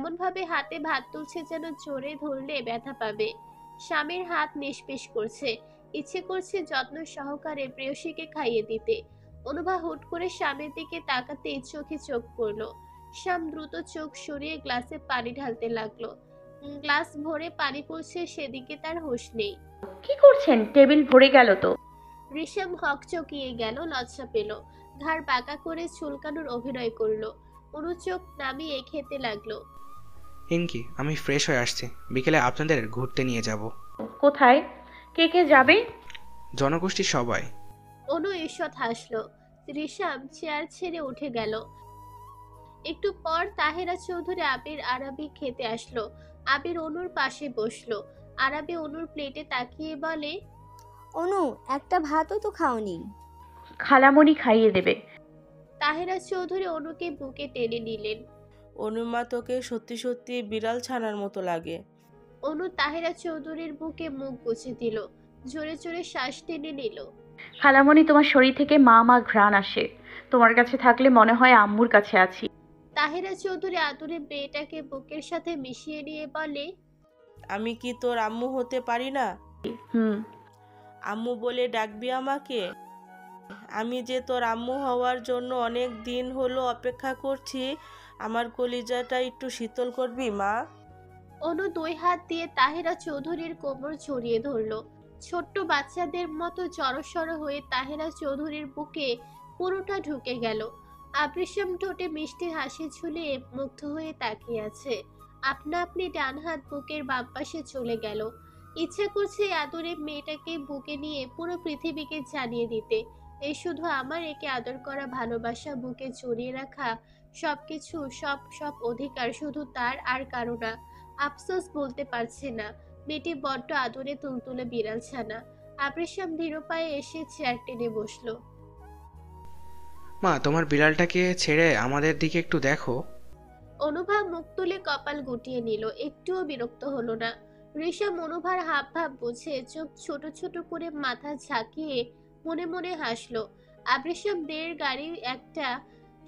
এমন ভাবে হাতে ভাত তুলছে যেন জোরে ধরলে ব্যথা পাবে। স্বামীর হাত নিষ্পিস করছে, ইচ্ছে করছে যত্ন সহকারে প্রেয়সীকে খাইয়ে দিতে। অনুভা হুট করে স্বামীর দিকে তাকাতেই চোখে চোখ পড়লো। শ্যাম দ্রুত চোখ সরিয়ে গ্লাসে পানি ঢালতে লাগলো। গ্লাস ভরে পানি পড়ছে, সেদিকে তার হুঁশ নেই। কি করছেন? টেবিল ভরে গেল তো। ঋষম হকচকিয়ে গেল, লজ্জা পেল, ঘাড় বাঁকা করে চুলকানোর অভিনয় করলো। অনু চোখ নামিয়ে খেতে লাগলো। পিঙ্কি, আমি ফ্রেশ হয়ে আসছি, বিকেলে আপনাদের ঘুরতে নিয়ে যাব। কোথায়? কে কে যাবে? জনগোষ্ঠীর সবাই। অনু ঈষৎ হাসলো। ঋষাম চেয়ার ছেড়ে উঠে গেল। একটু পর তাহেরা চৌধুরী আবির আরাবি খেতে আসলো। আবির অনুর পাশে বসলো। আরাবি অনুর প্লেটে তাকিয়ে বলে, অনু, একটা ভাতও তো খাওনি। খালামণি খাইয়ে দেবে। তাহেরা চৌধুরী অনুকে বুকে টেনে নিলেন। অনুমা তোকে সত্যি সত্যি বিড়াল ছানার মতো লাগে। অনু তাহেরা চৌধুরীর বুকে মুখ গুজে দিল, জোরে জোরে শ্বাস টেনে নিল। খালামণি, তোমার শরীর থেকে মা মা ঘ্রাণ আসে। তোমার কাছে থাকলে মনে হয় আম্মুর কাছে আছি। তাহেরা চৌধুরী আদুরে মেয়েটাকে বুকের সাথে মিশিয়ে নিয়ে বলে, আমি কি তোর আম্মু হতে পারি না? হুম। আম্মু বলে ডাকবি আমাকে? আমি যে তোর আম্মু হওয়ার জন্য অনেক দিন হলো অপেক্ষা করছি। আমার কলিজাটা একটু শীতল করবি মা? অনু দুই হাত দিয়ে তাহেরা চৌধুরীর কোমর জড়িয়ে ধরলো। ছোট্ট বাচ্চাদের মতো জড়সড় হয়ে তাহেরা চৌধুরীর বুকে পুরোটা ঢুকে গেল। আবৃষম ঠোঁটে মিষ্টি হাসি ঝুলিয়ে মুগ্ধ হয়ে তাকিয়ে আছে। আপনা আপনি ডান হাত বুকের বাম পাশে চলে গেল। ইচ্ছা করছে আদরে মেয়েটাকে বুকে নিয়ে পুরো পৃথিবীকে জানিয়ে দিতে, এই শুধু আমার, একে আদর করা, ভালোবাসা, বুকে জড়িয়ে রাখা, সবকিছু, সব সব অধিকার শুধু তার, আর কারো না। আফসোস বলতে পারছে না। মেয়েটি বড্ড আদরে তুলতুলে বিড়াল ছানা। আবৃষম ধীর পায়ে এসে চেয়ার টেনে বসলো। মা, তোমার বিড়ালটাকে ছেড়ে আমাদের দিকে একটু দেখো। অনুভা মুখ তুলে কপাল গুটিয়ে নিল, একটুও বিরক্ত হলো না। ঋষাম অনুভার হাব ভাব বুঝে চোখ ছোট ছোট করে মাথা ঝাঁকিয়ে মনে মনে হাসলো। আবৃষম দের গাড়ি একটা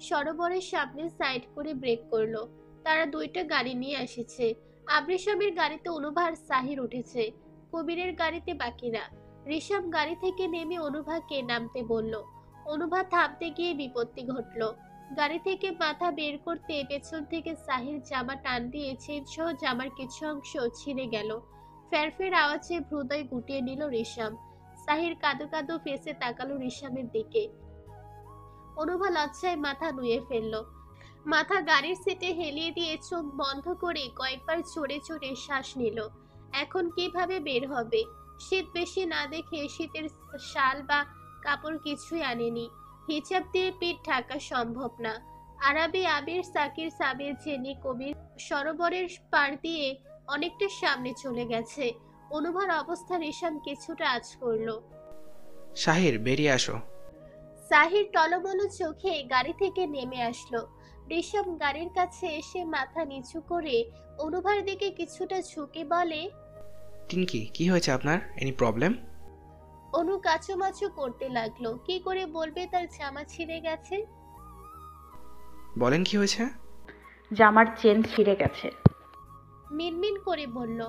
সরোবরের সামনে সাইড করে ব্রেক করলো। তারা দুইটা গাড়ি নিয়ে এসেছে। আবৃষমের গাড়িতে অনুভার সাহির উঠেছে, কবিরের গাড়িতে বাকিরা। ঋষাম গাড়ি থেকে নেমে অনুভাকে নামতে বলল। অনুভা থামতে গিয়ে বিপত্তি ঘটলো। গাড়ি থেকে মাথা বের করতে পেছন থেকে সাহির জামা টান দিয়ে ছেদ সহ জামার কিছু অংশ ছিঁড়ে গেল। ফেরফের আওয়াজে হৃদয় গুটিয়ে নিল ঋষাম। সাহির কাঁদো কাঁদো ফেসে তাকালো ঋষামের দিকে। অনুভা লজ্জায় মাথা নুয়ে ফেলল। মাথা গাড়ির সিটে হেলিয়ে দিয়ে চোখ বন্ধ করে কয়েকবার চড়ে চড়ে শ্বাস নিল। এখন কিভাবে বের হবে? শীত বেশি না দেখে শীতের শাল বা কাপড় কিছুই আনেনি। হিজাব দিয়ে পিঠ ঢাকা সম্ভব না। আরাবি, আবির, সাকির, সাবির, জেনি, কবির সরোবরের পার দিয়ে অনেকটা সামনে চলে গেছে। অনুভার অবস্থা ঋষাম কিছুটা আঁচ করলো। শাহির, বেরিয়ে আসো। সাহির টলমলো চোখে গাড়ি থেকে নেমে আসলো। ঋষাম গাড়ির কাছে এসে মাথা নিচু করে অনুভার দিকে কিছুটা ঝুঁকে বলে, টিনকি, কি হয়েছে আপনার? Any problem? অনু কাচুমাচু করতে লাগলো। কি করে বলবে তার জামা ছিঁড়ে গেছে? বলেন, কি হয়েছে? জামার চেন ছিঁড়ে গেছে। মিনমিন করে বলল।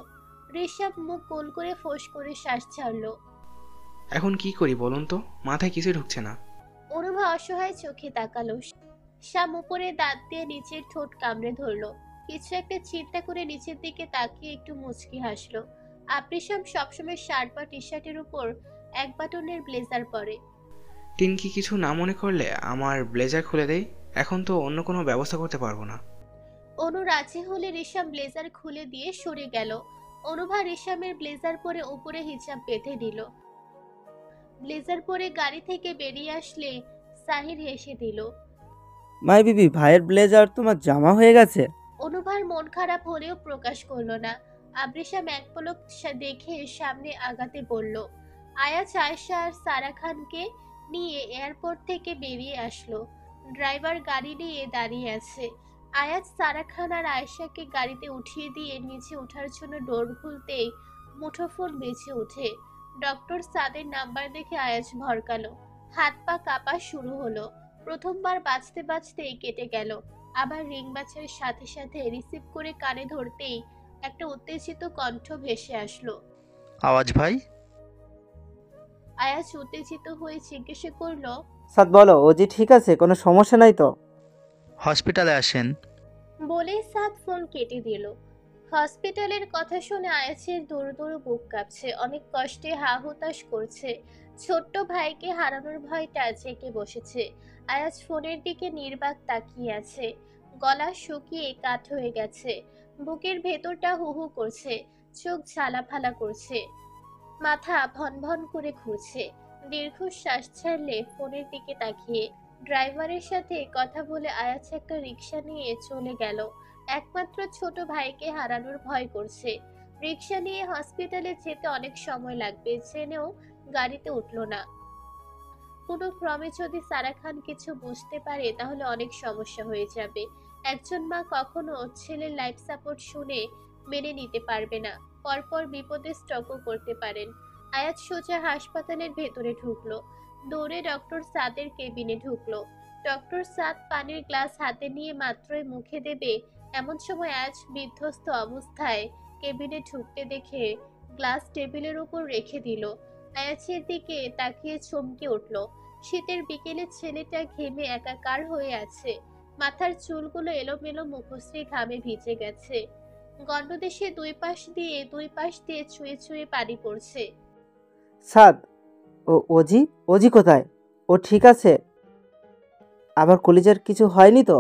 ঋষাব মুখ গোল করে ফোঁস করে শ্বাস ছাড়লো। এখন কি করি বলুন তো, মাথায় কিছু ঢুকছে না। অনুভা অসহায় চোখে তাকালো। শ্যাম উপরে দাঁত দিয়ে নিচের ঠোঁট কামড়ে ধরলো। কিছু একটা চিন্তা করে নিচের দিকে তাকিয়ে একটু মুচকি হাসলো। আপ্রিসাম সবসময় শার্ট বা টি শার্টের উপর এক বাটনের ব্লেজার পরে। টিনকি, কিছু না মনে করলে আমার ব্লেজার খুলে দেই, এখন তো অন্য কোনো ব্যবস্থা করতে পারবো না। অনু রাজি হলে ঋষাম ব্লেজার খুলে দিয়ে সরে গেল। অনুভা ঋষামের ব্লেজার পরে উপরে হিজাব বেঁধে দিল। ব্লেজার পরে গাড়ি থেকে বেরিয়ে আসলে সাহির হেসে দিল। মাই বিবি, ভাইয়ের ব্লেজার তোমার জামা হয়ে গেছে। অনুভার মন খারাপ হলেও প্রকাশ করলো না। আবৃষাম এক পলক দেখে সামনে আগাতে বলল। আয়াজ, আয়েশা আর সারা খানকে নিয়ে এয়ারপোর্ট থেকে বেরিয়ে আসলো। ড্রাইভার গাড়ি নিয়ে দাঁড়িয়ে আছে। আয়াজ সারা খান আর আয়েশাকে গাড়িতে উঠিয়ে দিয়ে নিচে ওঠার জন্য ডোর খুলতেই মুঠোফোন বেজে ওঠে। ডক্টর সাদের নাম্বার দেখে আয়াজ ভরকালো। হাত পা কাঁপা শুরু হলো। প্রথমবার বাঁচতে বাঁচতেই কেটে গেল। আবার রিং বাজার সাথে সাথে রিসিভ করে কানে ধরতেই একটা উত্তেজিত কণ্ঠ ভেসে আসলো। আওয়াজ ভাই। আয়াজ উত্তেজিত হয়ে জিজ্ঞাসা করলো, সাদ বলো, অজি ঠিক আছে? কোনো সমস্যা নাই তো? হসপিটালে আসেন। বলেই সাদ ফোন কেটে দিল। হসপিটালের কথা শুনে আয়াছের দৌড় দৌড় বুক কাঁপছে, অনেক কষ্টে হা হুতাশ করছে। ছোট্ট ভাইকে হারানোর ভয়টা জেঁকে বসেছে। আয়াজ ফোনের দিকে নির্বাক তাকিয়ে আছে। গলা শুকিয়ে কাঠ হয়ে গেছে, বুকের ভেতরটা হু হু করছে, চোখ ঝালাফালা করছে, মাথা ভন ভন করে ঘুরছে। দীর্ঘশ্বাস ছাড়লে ফোনের দিকে তাকিয়ে ড্রাইভারের সাথে কথা বলে আয়াজ একটা রিক্সা নিয়ে চলে গেল। একমাত্র ছোট ভাইকে হারানোর ভয় করছে। রিক্সা নিয়ে হসপিটালে যেতে অনেক সময় লাগবে জেনেও গাড়িতে উঠলো না। কোনো ক্রমে যদি সারা খান কিছু বুঝতে পারে তাহলে অনেক সমস্যা হয়ে যাবে। একজন মা কখনো ছেলের লাইফ সাপোর্ট শুনে মেনে নিতে পারবে না, পরপর বিপদে স্ট্রোকও করতে পারেন। আয়াত সোজা হাসপাতালের ভেতরে ঢুকলো, দৌড়ে ডক্টর সাদের কেবিনে ঢুকলো। ডক্টর সাদ পানির গ্লাস হাতে নিয়ে মাত্রই মুখে দেবে এমন সময় আজ বিধ্বস্ত অবস্থায় কেবিনে ঢুকতে দেখে গ্লাস টেবিলের উপর রেখে দিল। আয়াছের দিকে তাকিয়ে চমকে উঠল। শীতের বিকেলে ছেলেটা ঘেমে একাকার হয়ে আছে, মাথার চুলগুলো এলোমেলো, মুখশ্রী ঘামে ভিজে গেছে। গণ্ডদেশে দুই পাশ দিয়ে ছুঁয়ে ছুঁয়ে পানি পড়ছে। সাদ, অজি অজি কোথায়? ও ঠিক আছে? আবার কলিজার কিছু হয়নি তো?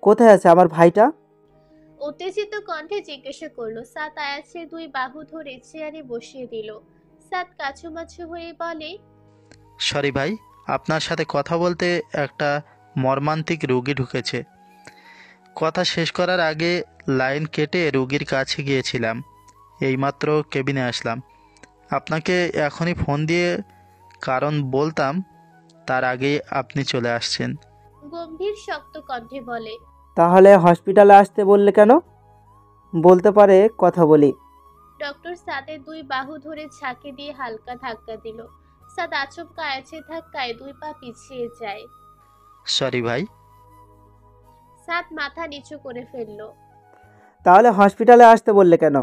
কোথায় আছে আমার ভাইটা? উত্তেজিত কণ্ঠে জিজ্ঞাসা করলো। সাত আয়াছের দুই বাহু ধরে চেয়ারে বসিয়ে দিল। সাত কাছুমাছু হয়ে বলে, সরি ভাই, আপনার সাথে কথা বলতে একটা মর্মান্তিক রোগী ঢুকেছে। কথা শেষ করার আগে লাইন কেটে রোগীর কাছে গিয়েছিলাম, এইমাত্র কেবিনে আসলাম। আপনাকে এখনই ফোন দিয়ে কারণ বলতাম, তার আগেই আপনি চলে আসছেন। গম্ভীর শক্ত কণ্ঠে বলে। তাহলে হসপিটালে আসতে বললে কেন? বলতে পারে কথা বলি। ডক্টর সাদের দুই বাহু ধরে ঝাঁকে দিয়ে হালকা ধাক্কা দিল। সাদ আচমকা আয়াছের ধাক্কায় দুই পা পিছিয়ে যায়। সরি ভাই। সাদ মাথা নিচু করে ফেললো। তাহলে হসপিটালে আসতে বললে কেন?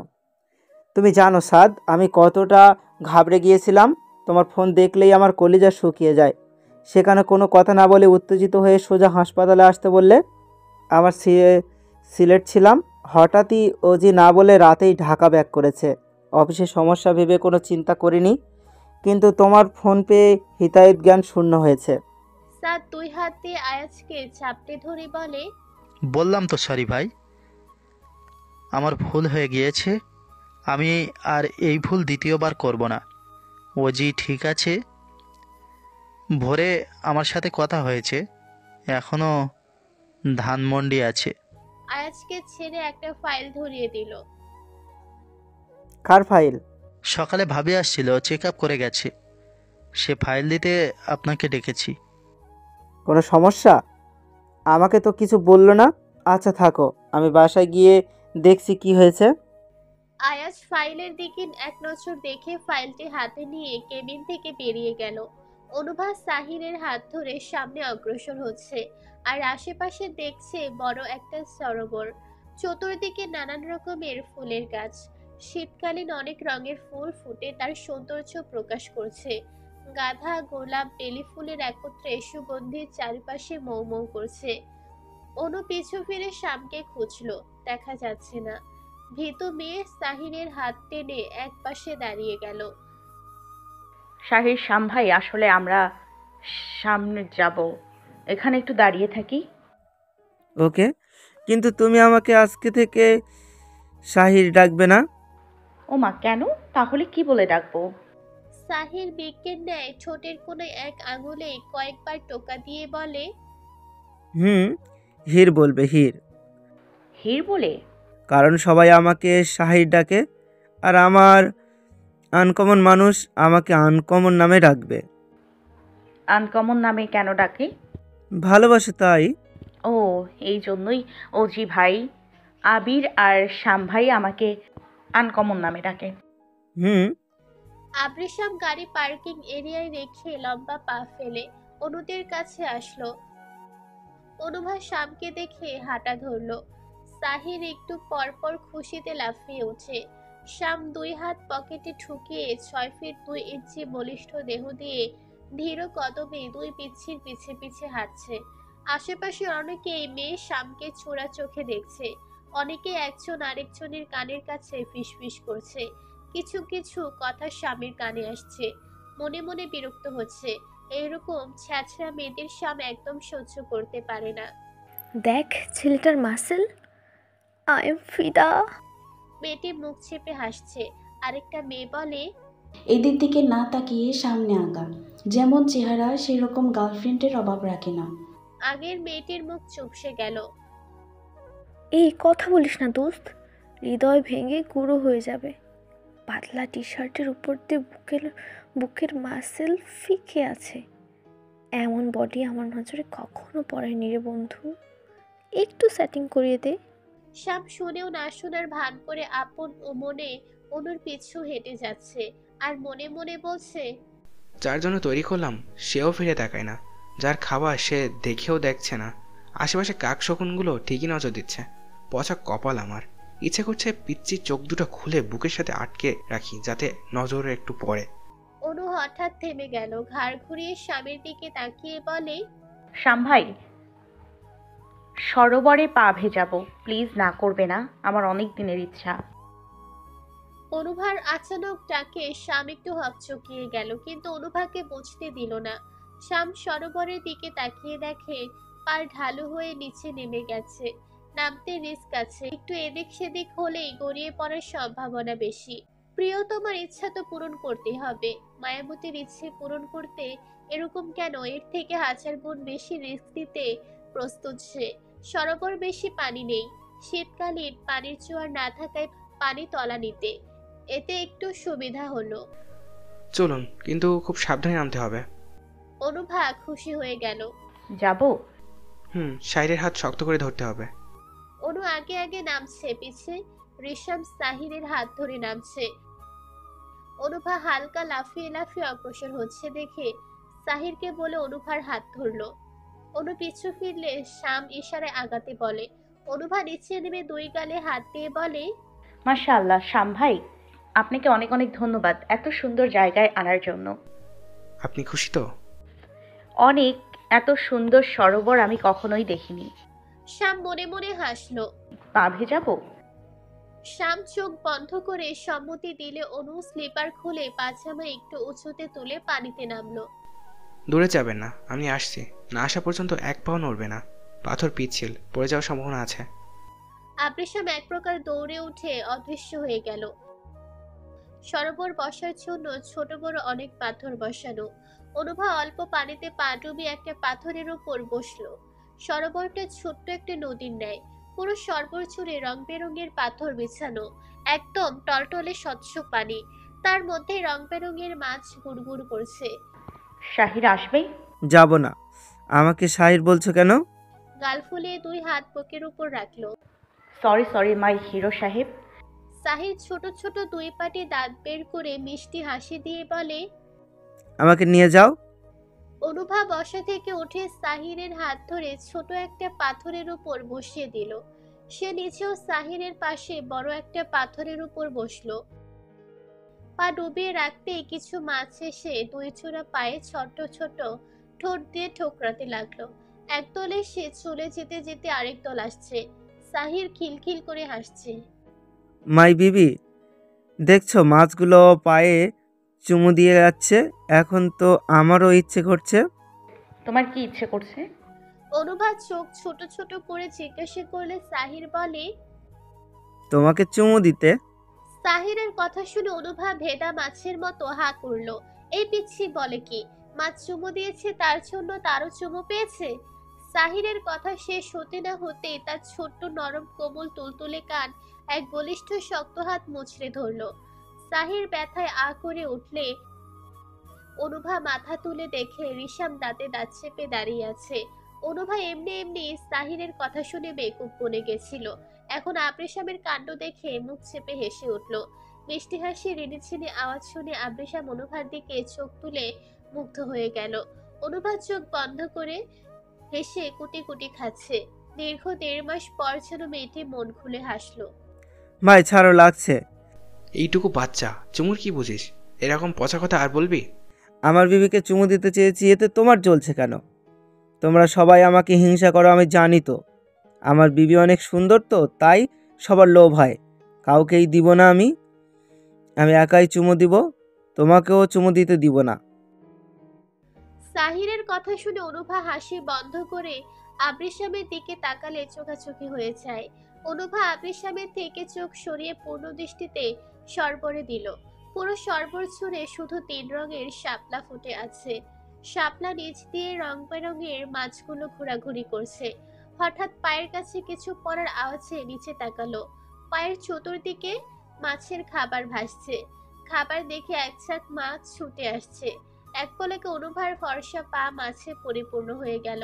তুমি জানো সাদ, আমি কতটা ঘাবড়ে গিয়েছিলাম। তোমার ফোন দেখলেই আমার কলিজা শুকিয়ে যায়। সেখানে কোনো কথা না বলে উত্তেজিত হয়ে সোজা হাসপাতালে আসতে বললে। আমার সিলেট ছিলাম, হঠাৎই অজি না বলে রাতেই ঢাকা ব্যাক করেছে। অফিসে সমস্যা ভেবে কোনো চিন্তা করিনি, কিন্তু তোমার ফোন পেয়ে হিতাহিত জ্ঞান শূন্য হয়েছে। সাদ দুই হাত দিয়ে আয়াজকে চাপটে ধরে বলে, বললাম তো সরি ভাই, আমার ভুল হয়ে গিয়েছে। আমি আর এই ভুল দ্বিতীয়বার করব না। ও জি ঠিক আছে, ভোরে আমার সাথে কথা হয়েছে, এখনও ধানমন্ডি আছে। আয়াজকে ছেড়ে একটা ফাইল ধরিয়ে দিল। কার ফাইল? সকালে ভাবি আসছিল, চেক আপ করে গেছে, সে ফাইল দিতে আপনাকে ডেকেছি। কোনো সমস্যা? আমাকে তো কিছু বললো না। আচ্ছা থাকো, আমি বাসায় গিয়ে দেখছি কি হয়েছে। আয়াজ ফাইলের দিকে এক নজর দেখে ফাইলটি হাতে নিয়ে কেবিন থেকে বেরিয়ে গেল। অনুভা সাহিরের হাত ধরে সামনে অগ্রসর হচ্ছে, আর আশেপাশে দেখছে বড় একটা সরোবর, চতুর্দিকে নানান রকমের ফুলের গাছ। শীতকালীন অনেক রঙের ফুল ফুটে তার সৌন্দর্য প্রকাশ করছে। গাঁদা, গোলাপ, বেলি ফুলের একত্রে সুগন্ধির চারিপাশে মৌ মৌ করছে। অনু পিছু ফিরে শ্যামকে খুঁজলো, দেখা যাচ্ছে না। ভীতু মেয়ে সাহিরের হাত টেনে এক পাশে দাঁড়িয়ে গেল। শাহির শ্যাম ভাই, আসলে আমরা সামনে যাব, এখানে একটু দাঁড়িয়ে থাকি। ওকে, কিন্তু তুমি আমাকে আজকে থেকে শাহির ডাকবে না। ও মা, কেন? তাহলে কি বলে ডাকবো? সাহির বিজ্ঞের ন্যায় ঠোঁটের কোণে এক আঙুলে কয়েকবার টোকা দিয়ে বলে, হির বলবে, হির। হির বলে? কারণ সবাই আমাকে শাহির ডাকে, আর আমার আনকমন মানুষ আমাকে আনকমন নামে ডাকবে। আনকমন নামে কেন ডাকে? ভালোবাসে তাই। ও, এই জন্যই অজি ভাই, আবির আর শ্যাম ভাই আমাকে আনকমন নামে ডাকে। আবৃশাম গাড়ি পার্কিং এরিয়ায় রেখে লম্বা পা ফেলে অনুদের কাছে আসলো। অনুভা শ্যামকে দেখে হাঁটা ধরলো। সাহির একটু পরপর খুশিতে লাফিয়ে ওঠে। শ্যাম 2 হাত পকেটে ঠুকিয়ে 6 ফিট 2 ইঞ্চি বলিষ্ঠ দেহ দিয়ে ধীর কদমে 2 পিচ্ছির পিছে পিছে হাঁটছে। আশেপাশে অনেকেই মেয়ে শ্যামকে চোরা চোখে দেখছে। অনেকে একজন আরেকজনের কানের কাছে ফিসফিস করছে। কিছু কিছু কথা স্বামীর কানে আসছে। মনে মনে বিরক্ত হচ্ছে। এরকম ছ্যাঁচড়া মেয়েদের শ্যাম একদম সহ্য করতে পারে না। দেখ ছেলেটার মাসেল, আই এম ফিদা। মেয়েটি মুখ চেপে হাসছে। আরেকটা মেয়ে বলে, এদের দিকে না তাকিয়ে সামনে আগা, যেমন চেহারা সেরকম গার্লফ্রেন্ডের অভাব রাখে না। আগের মেয়েটির মুখ চুপসে গেল। এই কথা বলিস না দোস্ত, হৃদয় ভেঙে গুঁড়ো হয়ে যাবে। পাতলা টি শার্টের উপর দিয়ে বুকের মাসেল ফিকে আছে। এমন বডি আমার নজরে কখনো পড়েনি রে বন্ধু, একটু সেটিং করিয়ে দে। শ্যাম শুনেও না শোনার ভান করে আপন ও মনে অনুর পিছু হেঁটে যাচ্ছে। আর মনে মনে বলছে, যার জন্য তৈরি করলাম সেও ফিরে তাকায় না, যার খাবার সে দেখেও দেখছে না। আশেপাশে কাক শকুনগুলো ঠিকই নজর দিচ্ছে। পচা কপাল আমার। ইচ্ছে করছে পিচ্ছি চোখ দুটো খুলে বুকের সাথে আটকে রাখি, যাতে নজরে একটু পড়ে। অনু হঠাৎ থেমে গেল। ঘাড় ঘুরিয়ে স্বামীর দিকে তাকিয়ে বলে, শ্যাম ভাই, সরোবরে পা ভেজাবো, প্লিজ না করবে না, আমার অনেক দিনের ইচ্ছা। অনুভার আচানক ডাকে শ্যাম একটু হকচকিয়ে গেল, কিন্তু অনুভাকে বুঝতে দিল না। শ্যাম সরোবরের দিকে তাকিয়ে দেখে পার ঢালু হয়ে নিচে নেমে গেছে। নামতে রিস্ক আছে, একটু এদিক সেদিক হলেই গড়িয়ে পড়ার সম্ভাবনা বেশি। প্রিয়তমার ইচ্ছা তো পূরণ করতে হবে। মায়াবতীর ইচ্ছে পূরণ করতে এরকম কেন? এর থেকে 1000 গুণ বেশি রিস্ক দিতে প্রস্তুত সে। সরোবর বেশি পানি নেই। শীতকালীন পানির জোয়ার না থাকায় পানি তলা নিতে এতে একটু সুবিধা হলো। চলুন, কিন্তু খুব সাবধানে নামতে হবে। অনুভা খুশি হয়ে গেল। যাবো? সাইডের হাত শক্ত করে ধরতে হবে। অনু আগে আগে নামছে, পিছে রেশম সাহিরের হাত ধরে নামছে। অনুভা হালকা লাফিয়ে লাফিয়ে অগ্রসর হচ্ছে দেখে সাহিরকে বলে অনুভার হাত ধরলো। অনু পিছু ফিরলে শ্যাম ইশারায় আগাতে বলে। অনুভা নিচে নেমে 2 গালে হাত দিয়ে বলে, মাশাআল্লাহ শ্যাম ভাই, আপনাকে অনেক অনেক ধন্যবাদ এত সুন্দর জায়গায় আনার জন্য। আপনি খুশি তো? অনেক। এত সুন্দর সরোবর আমি কখনোই দেখিনি। শ্যাম মনে মনে হাসলো। পা ভেজাবো? শ্যাম চোখ বন্ধ করে সম্মতি দিলে অনু স্লিপার খুলে পাজামা একটু উঁচুতে তুলে পানিতে নামলো। দূরে যাবেন না, আমি আসছি। না আসা পর্যন্ত এক পাও নড়বে না। পাথর পিচ্ছিল, পড়ে যাওয়ার সম্ভাবনা আছে। আবৃশাম এক প্রকার দৌড়ে উঠে অদৃশ্য হয়ে গেল। সরোবর বসার জন্য ছোট বড় অনেক পাথর বসানো। অনুভা অল্প পানিতে পা ডুবিয়ে একটা পাথরের উপর বসলো। সরোবরটা ছোট্ট একটা নদীর ন্যায়। পুরো সরোবর জুড়ে রং বেরঙের পাথর বিছানো। একদম টলটলে স্বচ্ছ পানি, তার মধ্যে রং বেরঙের মাছ গুড়গুড় করছে। শাহির আসবে? যাব না। আমাকে শাহির বলছো কেন? গাল ফুলিয়ে 2 হাত বুকের উপর রাখলো। সরি মাই হিরো সাহেব। সাহির ছোট ছোট 2 পাটি দাঁত বের করে মিষ্টি হাসি দিয়ে বলে, আমাকে নিয়ে যাও। অনুভা বসা থেকে উঠে সাহিরের হাত ধরে ছোট একটা পাথরের উপর বসিয়ে দিল। সে নিচেও সাহিরের পাশে বড় একটা পাথরের উপর বসলো। পা ডুবিয়ে রাখতেই কিছু মাছ এসে 2 চূড়া পায়ে ছোট ছোট ঠোঁট দিয়ে ঠোকরাতে লাগলো। একদল এসে চলে যেতে যেতে আরেক দল আসছে। সাহির খিলখিল করে হাসছে। মাই বিবি, দেখছো মাছগুলো পায়ে চুমু দিয়ে যাচ্ছে। এখন তো আমারও ইচ্ছে করছে। তোমার কি ইচ্ছে করছে? অনুভা চোখ ছোট ছোট করে জিজ্ঞাসা করলে সাহির বলে, তোমাকে চুমু দিতে। সাহিরের কথা শুনে অনুভা ভেদা মাছের মতো হা করলো। এই পিচ্ছি বলে কি? মাছ চুমু দিয়েছে তার জন্য তারও চুমু পেয়েছে? সাহিরের কথা শেষ হতে না হতেই তার ছোট্ট নরম কোমল তুলতুলে কান এক বলিষ্ঠ শক্ত হাত মুচড়ে ধরলো। সাহির ব্যথায় আ করে উঠলে অনুভা মাথা তুলে দেখে রিশাম দাঁতে দাঁত চেপে দাঁড়িয়ে আছে। অনুভা এমনি এমনি সাহিরের কথা শুনে বেকুব বনে গেছিল। এখন আবৃশামের কাণ্ড দেখে মুখ চেপে হেসে উঠল। মিষ্টি হাসি রিনিছিনি আওয়াজ শুনে আবৃশাম অনুভার দিকে চোখ তুলে মুগ্ধ হয়ে গেল। অনুভা চোখ বন্ধ করে হেসে কুটি কুটি খাচ্ছে। দীর্ঘ 1.5 মাস পর যেন মেয়েটি মন খুলে হাসলো। ভাই ছাড়ো, লাগছে। এইটুকু বাচ্চা, চুমুর কি বুঝিস? এরকম পচা কথা আর বলবি? আমার বিবিকে চুমু দিতে চেয়েছি, এতে তোমার জ্বলছে কেন? তোমরা সবাই আমাকে হিংসা করো, আমি জানি তো। আমার বিবি অনেক সুন্দর তো, তাই সবার লোভ হয়। কাউকেই দিব না আমি। আমি একাই চুমু দিব, তোমাকেও চুমু দিতে দিব না। সাহিরের কথা শুনে অনুভা হাসি বন্ধ করে আবৃসামের দিকে তাকালে চোখাচোখি হয়ে যায়। অনুভা আবৃসামের থেকে চোখ সরিয়ে পূর্ণ দৃষ্টিতে সরবরে দিল। পুরো সরবর ছুঁড়ে শুধু 3 রঙের শাপলা ফুটে আছে। শাপলা নিচ দিয়ে রং বেরঙের মাছগুলো ঘোরাঘুরি করছে। হঠাৎ পায়ের কাছে কিছু পড়ার আওয়াজে নিচে তাকালো। পায়ের চতুর্দিকে মাছের খাবার ভাসছে। খাবার দেখে এক ঝাঁক মাছ ছুটে আসছে। এক পলকে অনুভার ফর্সা পা মাছে পরিপূর্ণ হয়ে গেল।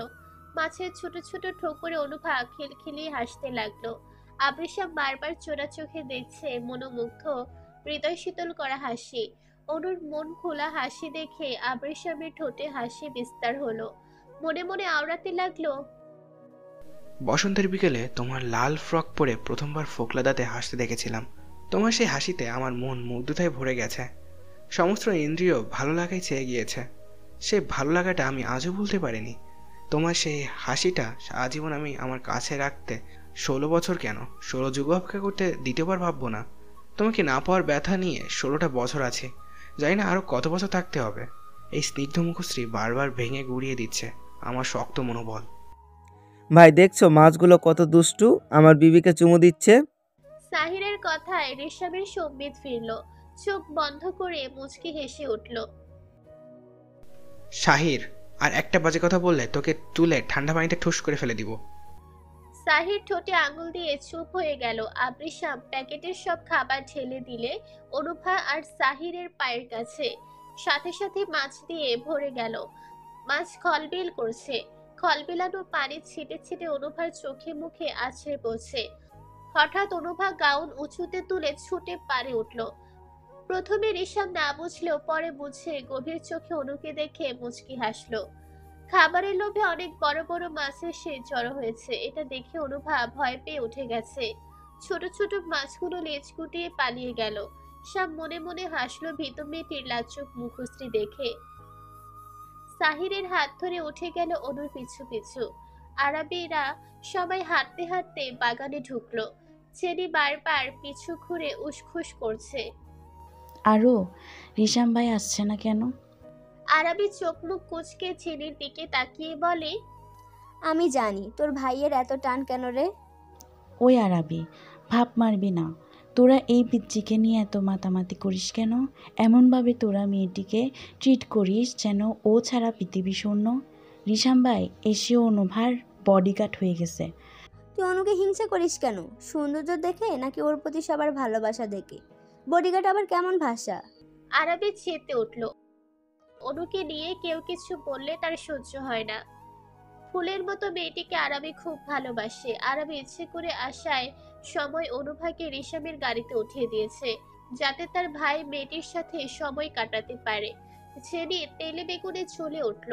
মাছের ছোট ছোট ঠোকরে অনুভা খিলখিলিয়ে হাসতে লাগলো। আবৃসাম বারবার চোরা চোখে দেখছে, মনোমুগ্ধ, হৃদয় শীতল করা হাসি। অনুর মন খোলা হাসি দেখে আবৃসামের ঠোঁটে হাসি বিস্তার হলো। মনে মনে আওড়াতে লাগলো, বসন্তের বিকেলে তোমার লাল ফ্রক পরে প্রথমবার ফোকলা দাঁতে হাসতে দেখেছিলাম। তোমার সেই হাসিতে আমার মন মুগ্ধতায় ভরে গেছে। সমস্ত ইন্দ্রিয় ভালো লাগায় চেয়ে গিয়েছে। সেই ভালো লাগাটা আমি আজও ভুলতে পারিনি। তোমার সেই হাসিটা আজীবন আমি আমার কাছে রাখতে 16 বছর কেন, 16 যুগ অপেক্ষা করতে দ্বিতীয়বার ভাববো না। তোমাকে না পাওয়ার ব্যথা নিয়ে 16টা বছর আছে, জানি না আরও কত বছর থাকতে হবে। এই স্নিগ্ধ মুখশ্রী বারবার ভেঙে গুড়িয়ে দিচ্ছে আমার শক্ত মনোবল। ভাই দেখছো মাছগুলো কত দুষ্টু, আমার বিবিকে চুমু দিচ্ছে। সাহিরের কথায় রেশামের সম্বিত ফিরল। চোখ বন্ধ করে মুচকি হেসে উঠল। শাহির, আর একটা বাজে কথা বললে তোকে তুলে ঠান্ডা পানিতে ঠুস করে ফেলে দিব। সাহির ঠোঁটে আঙুল দিয়ে চুপ হয়ে গেল। আবৃসাম প্যাকেটের সব খাবার ঢেলে দিলে অনুভা আর সাহিরের পায়ের কাছে। সাথে সাথে মাছ দিয়ে ভরে গেল। মাছ খলবিল করছে। খলবিলানো পানি ছিটে ছিটে অনুভার চোখে মুখে আছড়ে পড়ছে। হঠাৎ অনুভা গাউন উঁচুতে তুলে ছুটে পারে উঠল। প্রথমে রিশাম না বুঝলেও পরে বুঝে গভীর চোখে অনুকে দেখে মুচকি হাসলো। খাবারের লোভে অনেক বড় বড় মাছের সে জড়ো হয়েছে, এটা দেখে অনুভা ভয় পেয়ে উঠে গেছে। ছোট ছোট মাছগুলো লেজ গুটিয়ে পালিয়ে গেল। শাম মনে মনে হাসলো ভীত মেয়েটির লাজুক মুখশ্রী দেখে। সাহিরের হাত ধরে উঠে গেল অনুর পিছু পিছু। আরবিরা সবাই হাঁটতে হাঁটতে বাগানে ঢুকলো। চেনি বারবার পিছু ঘুরে উসখুস করছে। আরও রিশাম ভাই আসছে না কেন? আরবি চোখ মুখ কুঁচকে চেনির দিকে তাকিয়ে বলে, আমি জানি তোর ভাইয়ের এত টান কেন রে। ওই আরবি, ভাব মারবি না। তোরা এই পিচ্চিকে নিয়ে এত মাতামাতি করিস কেন? এমনভাবে তোরা মেয়েটিকে ট্রিট করিস যেন ও ছাড়া পৃথিবী শূন্য। রিশাম ভাই এসেও অনুভার বডিগার্ড হয়ে গেছে। তুই অনুকে হিংসা করিস কেন? সৌন্দর্য দেখে নাকি ওর প্রতি সবার ভালোবাসা দেখে? বডিগার্ড আবার কেমন ভাষা? আরবি চেতে উঠল। অনুকে নিয়ে কেউ কিছু বললে তার সহ্য হয় না। ফুলের মতো মেয়েটিকে আরবি খুব ভালোবাসে। আরবি ইচ্ছে করে আসায় সময় অনুভাকে রিশামের গাড়িতে উঠিয়ে দিয়েছে, যাতে তার ভাই মেয়েটির সাথে সময় কাটাতে পারে। ছেনি তেলে বেগুনে চলে উঠল।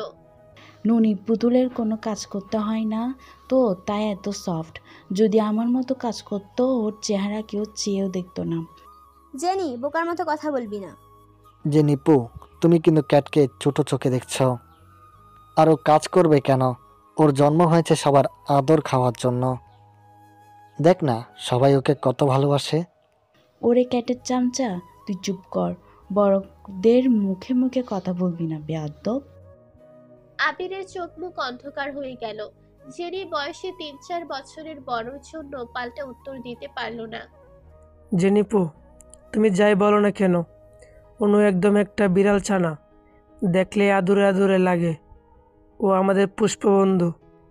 ননি পুতুলের কোনো কাজ করতে হয় না তো, তাই এত সফট। যদি আমার মতো কাজ করতো ওর চেহারা কেউ চেয়েও দেখতো না। জেনি, বোকার মতো কথা বলবি না। যে নিপু, তুমি কিন্তু ক্যাটকে ছোট চোখে দেখছ। আর ও কাজ করবে কেন? ওর জন্ম হয়েছে সবার আদর খাওয়ার জন্য। দেখ না সবাই ওকে কত ভালোবাসে। ওরে ক্যাটের চামচা, তুই চুপ কর। বড়দের মুখে মুখে কথা বলবি না, বেয়াদব। আবিরের চোখ মুখ অন্ধকার হয়ে গেল। জেনি বয়সে 3-4 বছরের বড়র জন্য পাল্টা উত্তর দিতে পারল না। জেনিপু, তুমি যাই বলো না কেন, অনু একদম একটা বিড়াল ছানা। দেখলে আদুরে আদুরে লাগে। ও আমাদের পুষ্পবন্ধু।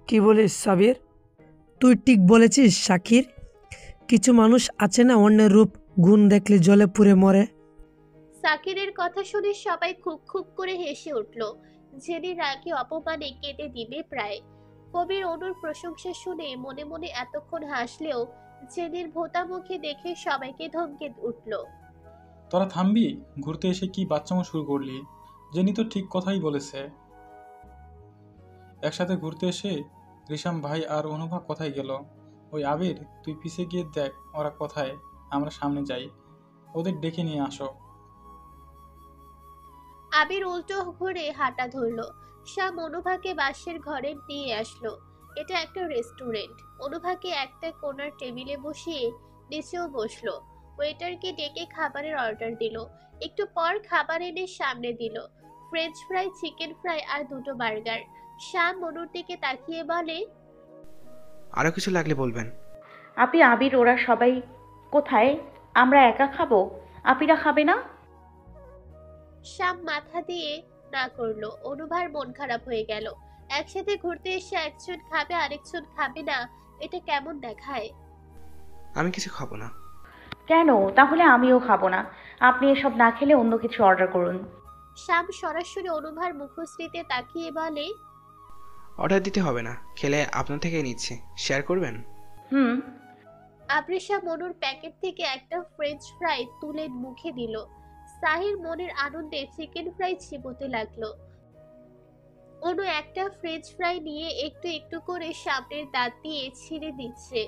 কি বলিস সাবির? তুই ঠিক বলেছিস শাকির। কিছু মানুষ আছে না, অন্যের রূপ গুণ দেখলে জলে পুড়ে মরে। সাকিরের কথা শুনে সবাই খুব খুব করে হেসে উঠল। জেনি রাগে অপমানে কেটে দিবে প্রায়। কবির অনুর প্রশংসা শুনে মনে মনে এতক্ষণ হাসলেও জেনির ভোতা মুখে দেখে সবাইকে ধমকে উঠল। তোরা থামবি? ঘুরতে এসে কি বাচ্চামো শুরু করলি? জেনি তো ঠিক কথাই বলেছে। একসাথে ঘুরতে এসে রিশাম ভাই আর অনুভা কোথায় গেল? ওই আবির, তুই পিছে গিয়ে দেখ ওরা কোথায়, আমরা সামনে যাই, ওদের ডেকে নিয়ে আসো। আবির উল্টো ঘুরে হাঁটা ধরলো। শ্যাম অনুভাকে বাসের ঘরে নিয়ে আসলো। এটা একটা রেস্টুরেন্ট। অনুভাকে একটা কোনার টেবিলে বসিয়ে নিচেও বসলো। ওয়েটারকে ডেকে খাবারের অর্ডার দিল। একটু পর খাবার এনে সামনে দিল। ফ্রেঞ্চ ফ্রাই, চিকেন ফ্রাই আর দুটো বার্গার। শ্যাম মনুর দিকে তাকিয়ে বলে, আরও কিছু লাগলে বলবেন। আপি, আবির, ওরা সবাই কোথায়? আমরা একা খাবো? আপিরা খাবে না? শ্যাম মাথা দিয়ে না করলো। অনুভার মন খারাপ হয়ে গেল। একসাথে ঘুরতে এসে একজন খাবে আরেকজন খাবে না, এটা কেমন দেখায়? আমি কিছু খাবো না। কেন? তাহলে আমিও খাবো না। আপনি এসব না খেলে অন্য কিছু অর্ডার করুন। শ্যাম সরাসরি অনুভার মুখশ্রীতে তাকিয়ে বলে, অর্ডার দিতে হবে না, খেলে আপনার থেকে নিচ্ছি, শেয়ার করবেন? হুম। আবৃষা মনুর প্যাকেট থেকে একটা ফ্রেঞ্চ ফ্রাই তুলে মুখে দিল। সাহির মনের আনন্দে চিকেন ফ্রাই চিবোতে লাগলো। অনু একটা ফ্রেঞ্চ ফ্রাই নিয়ে একটু একটু করে সামনের দাঁত দিয়ে ছিঁড়ে দিচ্ছে।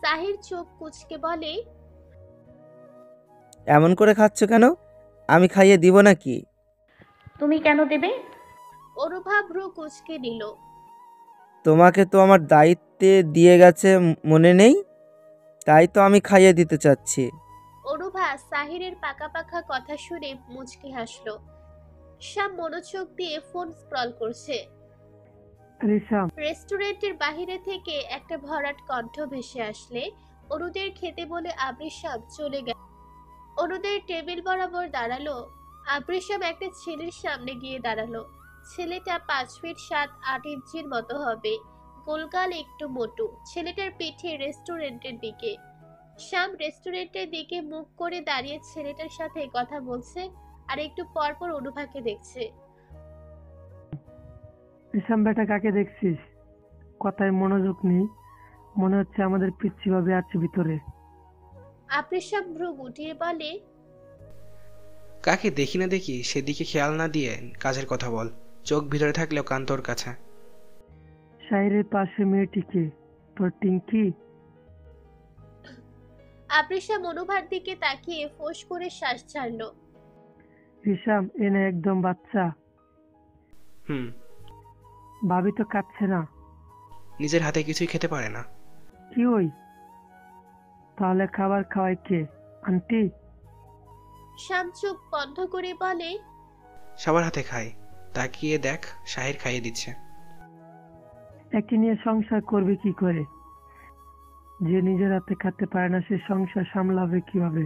সাহির চোখ কুঁচকে বলে, এমন করে খাচ্ছ কেন? আমি খাইয়ে দিব নাকি? তুমি কেন দেবে? অনুভা ভ্রু কুঁচকে নিল। তোমাকে তো আমার দায়িত্বে দিয়ে গেছে, মনে নেই? তাই তো আমি খাইয়ে দিতে চাচ্ছি। অনুভা সাহিরের পাকা পাকা কথা শুনে মুচকি হাসলো। শ্যাম মনোযোগ দিয়ে ফোন স্ক্রল করছে। রিশাম, রেস্টুরেন্টের বাহিরে থেকে একটা ভরাট কণ্ঠ ভেসে আসলে অনুদের খেতে বলে আবৃষাম চলে গেল। অনুদের টেবিল বরাবর দাঁড়ালো। আবৃষাম একটা ছেলের সামনে গিয়ে দাঁড়ালো। ছেলেটা 5 ফিট 7-8 ইঞ্চির মতো হবে, গোলগাল, একটু মোটু। ছেলেটার পিঠে রেস্টুরেন্টের দিকে। শ্যাম রেস্টুরেন্টের দিকে মুখ করে দাঁড়িয়ে ছেলেটার সাথে কথা বলছে আর একটু পর পর অনুভাকে দেখছে। রিশাম বেটা, কাকে দেখছিস? কথায় মনোযোগ নেই, মনে হচ্ছে আমাদের পিচ্ছি ভাবে আছে ভিতরে। আবৃষাম ভ্রু গুটিয়ে বলে, কাকে দেখি না দেখি সেদিকে খেয়াল না দিয়ে কাজের কথা বল। চোখ ভিতরে থাকলেও কান তোর কাছে। শাহিরের পাশে মেয়েটিকে, তোর টিঙ্কি? আবৃষাম অনুভার দিকে তাকিয়ে ফোঁস করে শ্বাস ছাড়লো। রিশাম এনে একদম বাচ্চা। হুম। ভাবি তো কাঁদছে না? নিজের হাতে কিছুই খেতে পারে না। কি ওই? তাহলে খাবার খাওয়ায় কে? আন্টি? শ্যাম চোখ বন্ধ করে বলে, সবার হাতে খায়, তাকিয়ে দেখ, শাহির খাইয়ে দিচ্ছে। একে নিয়ে সংসার করবে কি করে? যে নিজের হাতে খেতে পারে না সে সংসার সামলাবে কিভাবে?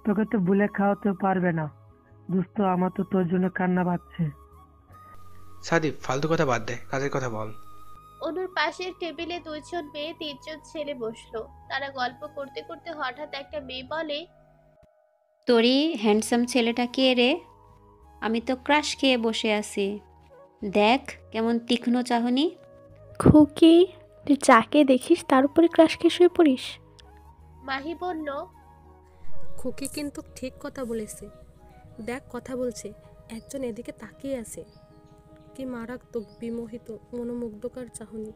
তোকে তো বলে খাওয়াতে পারবে না। দোস্ত, আমার তো তোর জন্য কান্না পাচ্ছে। সাদীপ, ফালতু কথা বাদ দে, কাজের কথা বল। অনুর পাশের টেবিলে 2 জন মেয়ে 3 জন ছেলে বসলো। তারা গল্প করতে করতে হঠাৎ একটা মেয়ে বলে, তোরই হ্যান্ডসাম ছেলেটা কে রে? আমি তো ক্রাশ খেয়ে বসে আছি। দেখ কেমন তীক্ষ্ণ চাহনি। খুকি, তুই যাকে দেখিস তার উপরে ক্রাশ খেয়ে শুয়ে পড়িস? মাহি বলল, খুকি কিন্তু ঠিক কথা বলেছে। দেখ কথা বলছে, একজন এদিকে তাকিয়ে আছে। কি মারাত্মক বিমোহিত মনোমুগ্ধকর চাহনি।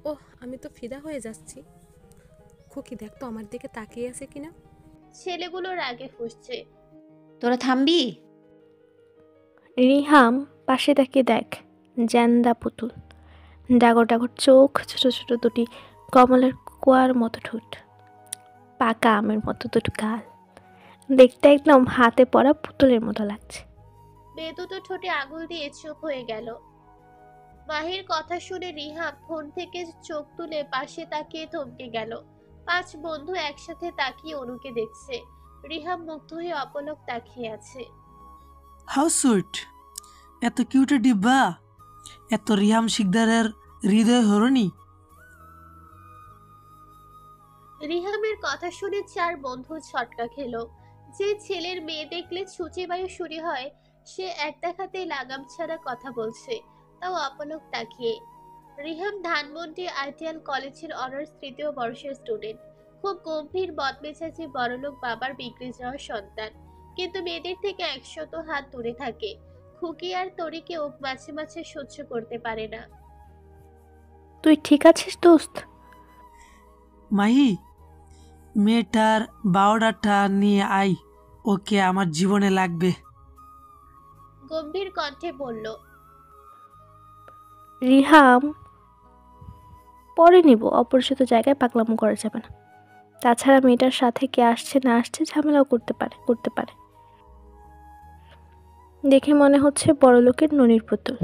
ওহ, আমি তো ফিদা হয়ে যাচ্ছি। খুকি দেখ তো আমার দিকে তাকিয়ে আছে কিনা। ছেলেগুলো রাগে ফুঁসছে। তোরা থামবি? রিহাম পাশে তাকিয়ে দেখ, জ্যান্দা পুতুল, ডাগর ডাগর চোখ, ছোট ছোট দুটি কমলার কুয়ার মতো ঠোঁট, পাকা আমের মতো দুটো গাল, দেখতে একদম হাতে পড়া পুতুলের মতো লাগছে। মেয়ে দুটো ঠোঁটে আঙুল দিয়ে চুপ হয়ে গেল। মাহির কথা শুনে রিহাম ফোন থেকে চোখ তুলে পাশে তাকিয়ে থমকে গেল। 5 বন্ধু একসাথে তাকিয়ে অনুকে দেখছে। রিহাম মুগ্ধ হয়ে অপলক তাকিয়ে আছে। How sweet! এত কিউট ডিব্বা, এত রিহাম শিকদারের হৃদয় হরণী। রিহামের কথা শুনে 4 বন্ধু ছটকা খেলো। যে ছেলের মেয়ে দেখলে ছুঁচে বায়ু শুরু হয়, সে এক দেখাতেই লাগাম ছাড়া কথা বলছে, তাও অপলক তাকিয়ে। রিহাম ধানমন্ডি আইডিয়াল কলেজের অনার্স 3য় বর্ষের স্টুডেন্ট। খুব গম্ভীর, বদমেজাজি, বড়লোক বাবার বিগড়ে যাওয়া সন্তান, কিন্তু মেয়েদের থেকে 100 হাত দূরে থাকে। খুকি আর তরিকেও মাঝে মাঝে সহ্য করতে পারে না। তুই ঠিক আছিস দোস্ত? মাহি, মেয়েটার বায়োডাটা নিয়ে আই, ওকে আমার জীবনে লাগবে। গম্ভীর কণ্ঠে বলল। রিহাম, পরে নিব, অপরিচিত জায়গায় পাগলামো করা যাবে না। তাছাড়া মেয়েটার সাথে কে আসছে না আসছে ঝামেলাও করতে পারে। দেখে মনে হচ্ছে বড়লোকের ননির পুতুল,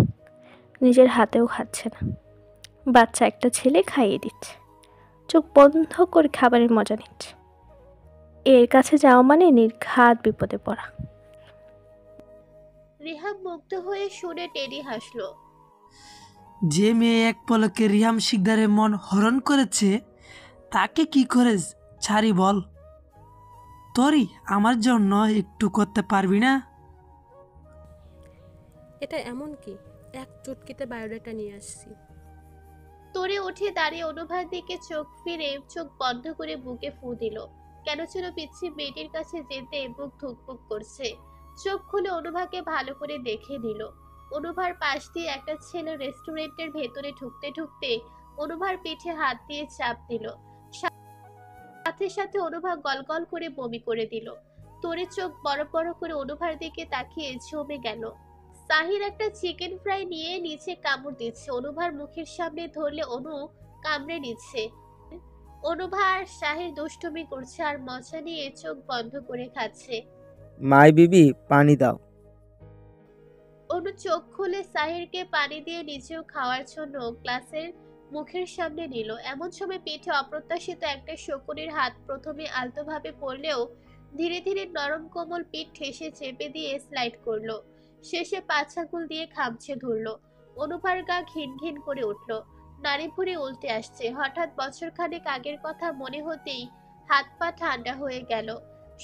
নিজের হাতেও খাচ্ছে না, বাচ্চা একটা ছেলে খাইয়ে দিচ্ছে, চোখ বন্ধ করে খাবারের মজা নিচ্ছে। এর কাছে যাওয়া মানে নির্ঘাত বিপদে পড়া। রিহাম মুগ্ধ হয়ে শুনে টেডি হাসলো। যে মেয়ে এক পলকে রিহাম শিকদারের মন হরণ করেছে, তাকে কি করে ছাড়ি বল? তরি, আমার জন্য একটু করতে পারবি না? এটা এমন কি, এক চুটকিতে বায়োডাটা নিয়ে আসছি। তরি উঠে দাঁড়িয়ে অনুভার দিকে চোখ ফিরে চোখ বন্ধ করে বুকে ফু দিল। কেন ছিল পিচ্ছি মেয়েটির কাছে যেতে বুক ধুকপুক করছে। চোখ খুলে অনুভাকে ভালো করে দেখে নিল। অনুভার পাশ দিয়ে একটা ছেলে রেস্টুরেন্টের ভেতরে ঢুকতে ঢুকতে অনুভার পিঠে হাত দিয়ে চাপ দিল। সাথে সাথে অনুভা গলগল করে বমি করে দিল। তরি চোখ বড় বড় করে অনুভার দিকে তাকিয়ে জমে গেল। সাহির একটা চিকেন ফ্রাই নিয়ে নিচে কামড় দিচ্ছে। অনুভার মুখের সামনে ধরলে অনু কামড়ে নিচ্ছে। অনুভা আর সাহির দুষ্টুমি করছে আর মজা নিয়ে চোখ বন্ধ করে খাচ্ছে। মাই বিবি, পানি দাও। অনু চোখ খুলে সাহিরকে পানি দিয়ে নিচেও খাওয়ার জন্য গ্লাসের মুখের সামনে নিল। এমন সময় পিঠে অপ্রত্যাশিত একটা শকুনির হাত প্রথমে আলতোভাবে পড়লেও ধীরে ধীরে নরম কোমল পিঠ ঠেসে চেপে দিয়ে স্লাইড করলো। শেষে পাছাগুল দিয়ে খামছে ধরল। অনুভার গা ঘিন ঘিন করে উঠল, নাড়ি ভুড়ি উল্টে আসছে। হঠাৎ বছরখানেক আগের কথা মনে হতেই হাত পা ঠান্ডা হয়ে গেল,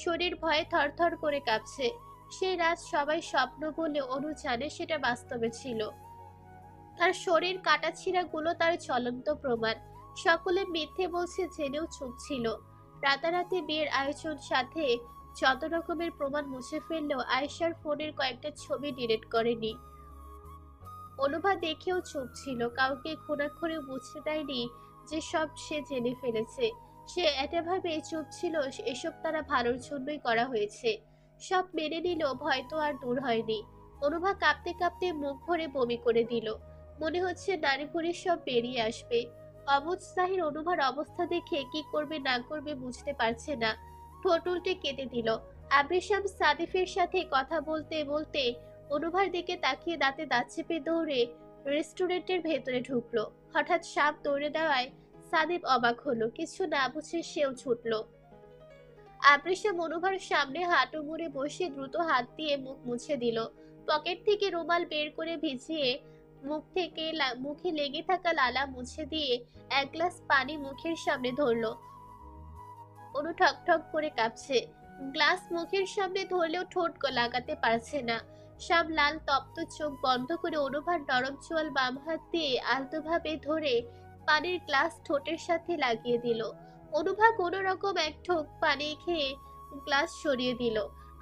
শরীর ভয়ে থরথর করে কাঁপছে। সেই রাত সবাই স্বপ্ন বলে অনু জানে সেটা বাস্তবে ছিল। তার শরীর কাটাছিড়া গুলো তার চলন্ত প্রমাণ। সকলে মিথ্যে বলছে জেনেও চুপ ছিল। রাতারাতি বিয়ের আয়োজন সাথে যত রকমের প্রমাণ মুছে ফেললেও আয়েশার ফোনের কয়েকটা ছবি ডিলিট করেনি। অনুভা দেখেও চুপ ছিল, কাউকে খুনাখুনি বুঝতে দেয়নি যে সব সে জেনে ফেলেছে। সে এটা ভাবে চুপ ছিল এসব তারা ভালোর জন্যই করা হয়েছে। সব মেনে নিল, ভয় তো আর দূর হয়নি। অনুভা কাঁপতে কাঁপতে মুখ ভরে বমি করে দিল। মনে হচ্ছে নারী ভরে সব বেরিয়ে আসবে। অবুঝ সাহির অনুভার অবস্থা দেখে কি করবে না করবে বুঝতে পারছে না, ঠোঁট উল্টে কেঁদে দিল। আবৃশাম সাদিফের সাথে কথা বলতে বলতে অনুভার দিকে তাকিয়ে দাঁতে দাঁত চেপে দৌড়ে রেস্টুরেন্টের ভেতরে ঢুকলো। হঠাৎ সাপ দৌড়ে দেওয়ায় সাদিফ অবাক হলো, কিছু না বুঝে সেও ছুটলো। আবৃশাম অনুভার সামনে হাঁটু মুড়ে বসে দ্রুত হাত দিয়ে মুখ মুছে দিল। পকেট থেকে রুমাল বের করে ভিজিয়ে মুখে লেগে থাকা লালা মুছে দিয়ে এক গ্লাস পানি মুখের সামনে ধরলো। অনু ঠক ঠক করে কাঁপছে। গ্লাস মুখের সামনে ধরলেও ঠোঁট লাগাতে পারছে না। সব লাল তপ্ত চোখ বন্ধ করে অনুভার নরম চোয়াল বাম হাত দিয়ে আলতোভাবে ধরে পানির গ্লাস ঠোঁটের সাথে লাগিয়ে দিল। অনুভা কোনো রকম এক ঠোক পানি খেয়ে গ্লাস সরিয়ে দিল।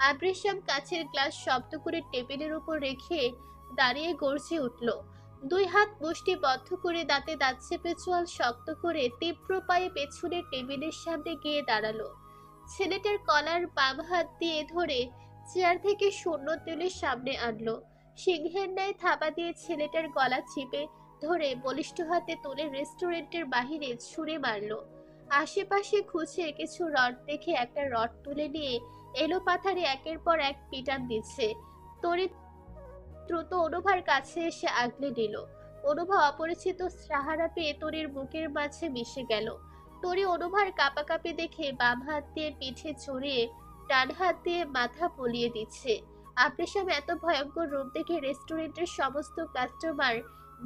আবৃশাম কাছের গ্লাস শব্দ করে টেবিলের উপর রেখে দাঁড়িয়ে গর্জে উঠল। দুই হাত মুষ্টি বদ্ধ করে দাঁতে দাঁত চেপে চোয়াল শক্ত করে তীব্র পায়ে পেছনের টেবিলের সামনে গিয়ে দাঁড়ালো। ছেলেটার কলার বাম হাত দিয়ে ধরে চেয়ার থেকে শূন্য তুলে সামনে আনলো। সিংহের ন্যায় থাবা দিয়ে ছেলেটার গলা চিপে ধরে বলিষ্ঠ হাতে তুলে রেস্টুরেন্টের বাহিরে ছুঁড়ে মারলো। আশেপাশে খুঁজে কিছু রড দেখে একটা রড তুলে নিয়ে এলো পাথারে একের পর এক পিটান দিচ্ছে। তড়িৎ দ্রুত অনুভার কাছে এসে আগলে নিল। অনুভা অপরিচিত সাহারা পেয়ে তরির বুকের মাঝে মিশে গেল। তরি অনুভার কাঁপাকাঁপি দেখে বাম হাত দিয়ে পিঠে চড়িয়ে ডান হাত দিয়ে মাথা পলিয়ে দিচ্ছে। আবৃশাম এত ভয়ঙ্কর রূপ দেখে রেস্টুরেন্টের সমস্ত কাস্টমার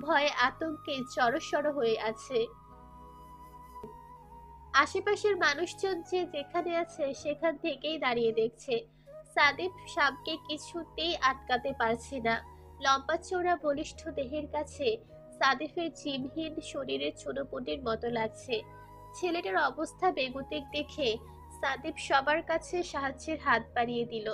ভয়ে আতঙ্কে জড়সড় হয়ে আছে। আশেপাশের মানুষজন যে যেখানে আছে সেখান থেকেই দাঁড়িয়ে দেখছে। সাদিফ সামকে কিছুতেই আটকাতে পারছে না। লম্বা চওড়া বলিষ্ঠ দেহের কাছে সাদিফের জিমহীন শরীরের ছোটপটির মতো লাগছে। ছেলেটার অবস্থা বেগতিক দেখে সাদিফ সবার কাছে সাহায্যের হাত বাড়িয়ে দিল।